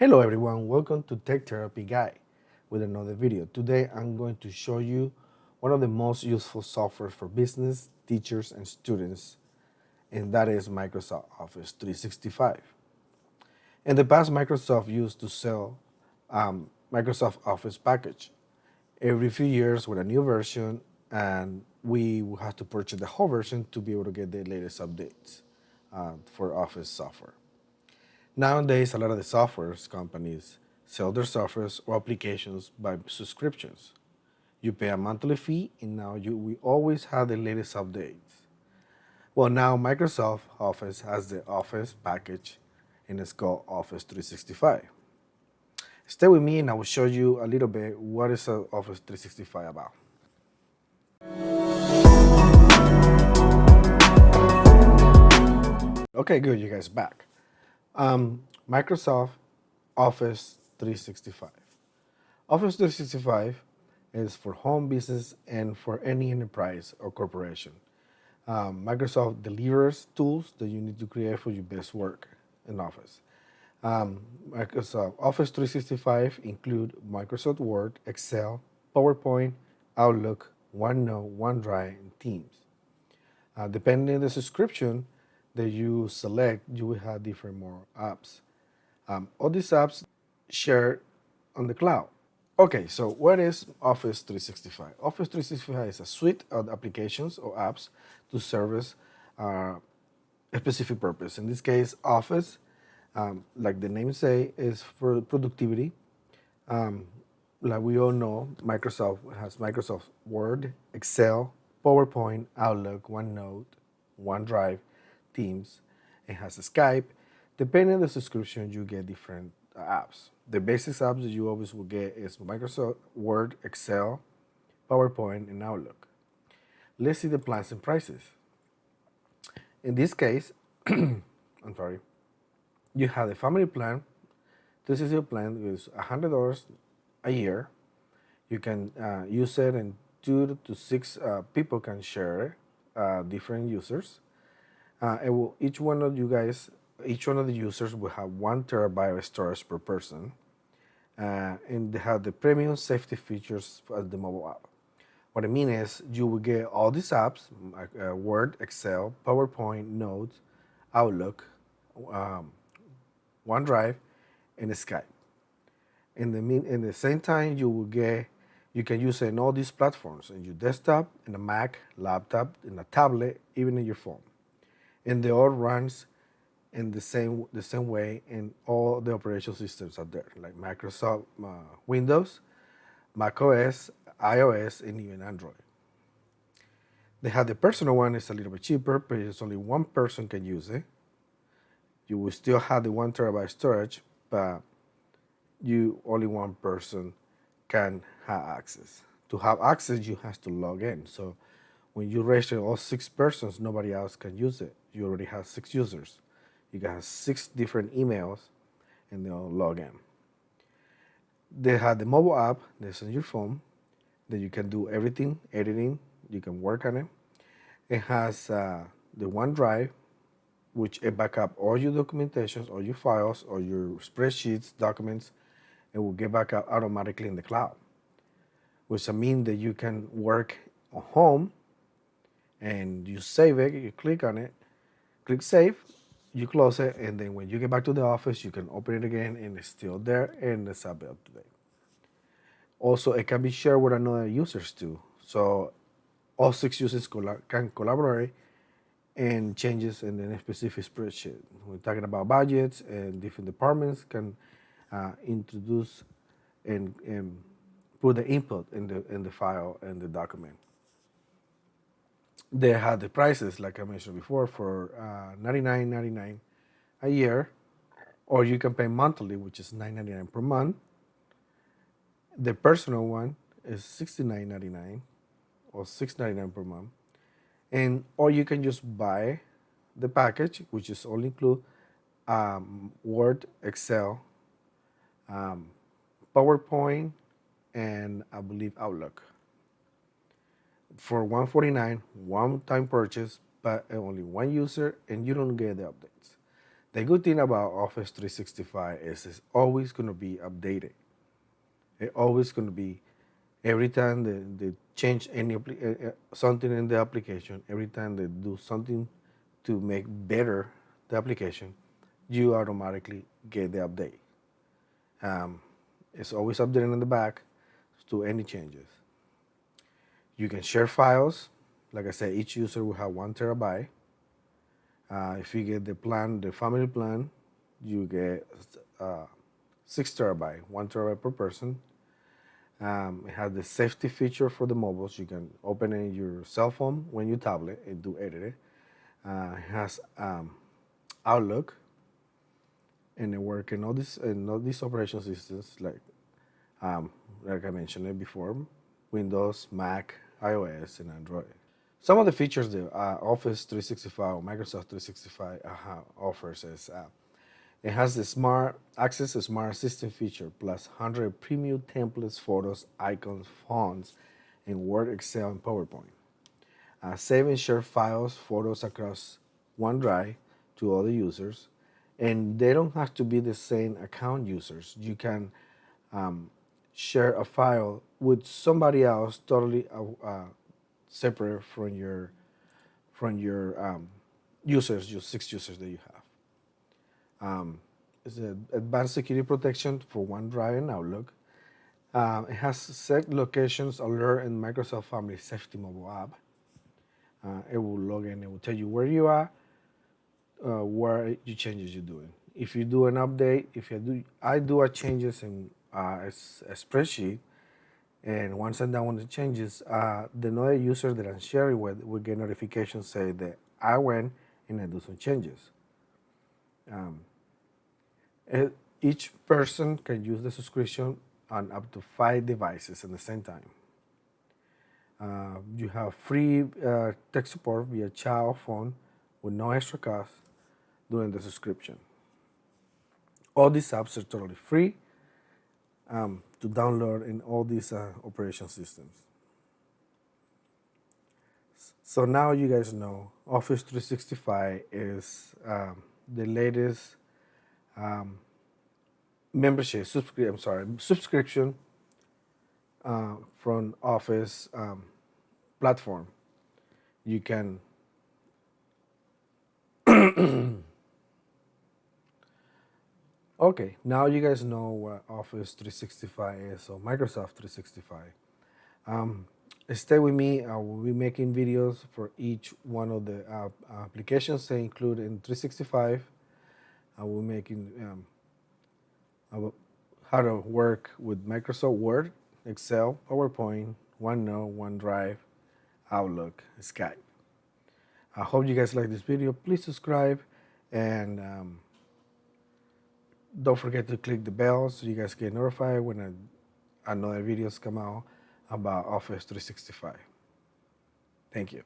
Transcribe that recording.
Hello everyone, welcome to Tech Therapy Guy with another video. Today I'm going to show you one of the most useful software for business, teachers, and students, and that is Microsoft Office 365. In the past, Microsoft used to sell Microsoft Office package every few years with a new version, and we will have to purchase the whole version to be able to get the latest updates for Office software. Nowadays, a lot of the software companies sell their softwares or applications by subscriptions. You pay a monthly fee, and now we always have the latest updates. Well, now Microsoft Office has the Office package, and it's called Office 365. Stay with me, and I will show you a little bit what is Office 365 about. Okay, good, you guys back. Microsoft Office 365. Office 365 is for home business and for any enterprise or corporation. Microsoft delivers tools that you need to create for your best work in Office. Microsoft Office 365 include Microsoft Word, Excel, PowerPoint, Outlook, OneNote, OneDrive, and Teams. Depending on the subscription that you select, you will have different more apps. All these apps share on the cloud. Okay, so what is Office 365? Office 365 is a suite of applications or apps to service a specific purpose. In this case, Office, like the name say, is for productivity. Like we all know, Microsoft has Microsoft Word, Excel, PowerPoint, Outlook, OneNote, OneDrive, Teams. It has Skype. Depending on the subscription, you get different apps. The basic apps that you always will get is Microsoft Word, Excel, PowerPoint, and Outlook. Let's see the plans and prices. In this case, I'm sorry, you have the family plan. This is your plan is $100 a year. You can use it, and 2 to 6 people can share it, different users. Each one of you guys, each one of the users will have 1 terabyte of storage per person, and they have the premium safety features as the mobile app. What I mean is, you will get all these apps, like Word, Excel, PowerPoint, Notes, Outlook, OneDrive, and Skype. In the same time, you can use it in all these platforms, in your desktop, in a Mac, laptop, in a tablet, even in your phone. And they all runs in the same way in all the operating systems out there, like Microsoft Windows, Mac OS, iOS, and even Android. They have the personal one, it's a little bit cheaper, but it's only one person can use it. You will still have the 1 terabyte storage, but only one person can have access. To have access, you have to log in. So when you register all 6 persons, nobody else can use it. You already have 6 users. You can have 6 different emails, and they'll log in. They have the mobile app that's on your phone that you can do everything, editing, you can work on it. It has the OneDrive, which it back up all your documentations, all your files, or your spreadsheets, documents. It will get back up automatically in the cloud, which means that you can work at home and you save it, you click on it, click save, you close it, and then when you get back to the office, you can open it again, and it's still there, and it's up to date. Also, it can be shared with another users too. So all 6 users can collaborate and changes in the specific spreadsheet. We're talking about budgets, and different departments can introduce and put the input in the file and the document. They have the prices, like I mentioned before, for $99.99 a year, or you can pay monthly, which is $9.99 per month. The personal one is $69.99 or $6.99 per month, or you can just buy the package, which is only include Word, Excel, PowerPoint, and I believe Outlook. For $149, one-time purchase, but only one user, and you don't get the updates. The good thing about Office 365 is it's always going to be updated. It's always going to be every time they change something in the application, every time they do something to make better the application, you automatically get the update. It's always updating in the back to any changes. You can share files. Like I said, each user will have 1 TB. If you get the plan, the family plan, you get 6 TB, 1 TB per person. It has the safety feature for the mobiles. You can open it in your cell phone when you tablet and do editing. It has Outlook, and it works in all these operation systems like I mentioned it before, Windows, Mac, iOS, and Android. Some of the features the Office 365 or Microsoft 365 offers is it has the Smart Access Smart Assistant feature plus 100 premium templates, photos, icons, fonts, in Word, Excel, and PowerPoint. Save and share files, photos across OneDrive to other users, and they don't have to be the same account users. You can share a file with somebody else totally separate from your users, your 6 users that you have. It's an advanced security protection for OneDrive and Outlook. It has set locations alert in Microsoft Family Safety mobile app. It will log in. It will tell you where you are, where you changes you're doing. If you do an update, I do a changes in a spreadsheet, and once I'm done with the changes, the other user that I'm sharing with will get notifications say that I went and I do some changes. Each person can use the subscription on up to 5 devices at the same time. You have free tech support via chat or phone with no extra cost during the subscription. All these apps are totally free to download in all these operation systems. So now you guys know Office 365 is the latest subscription from Office platform. You can okay, now you guys know what Office 365 is, or Microsoft 365. Stay with me. I will be making videos for each one of the applications they include in 365. I will be making how to work with Microsoft Word, Excel, PowerPoint, OneNote, OneDrive, Outlook, Skype. I hope you guys like this video. Please subscribe, and don't forget to click the bell so you guys get notified when another videos come out about Office 365. Thank you.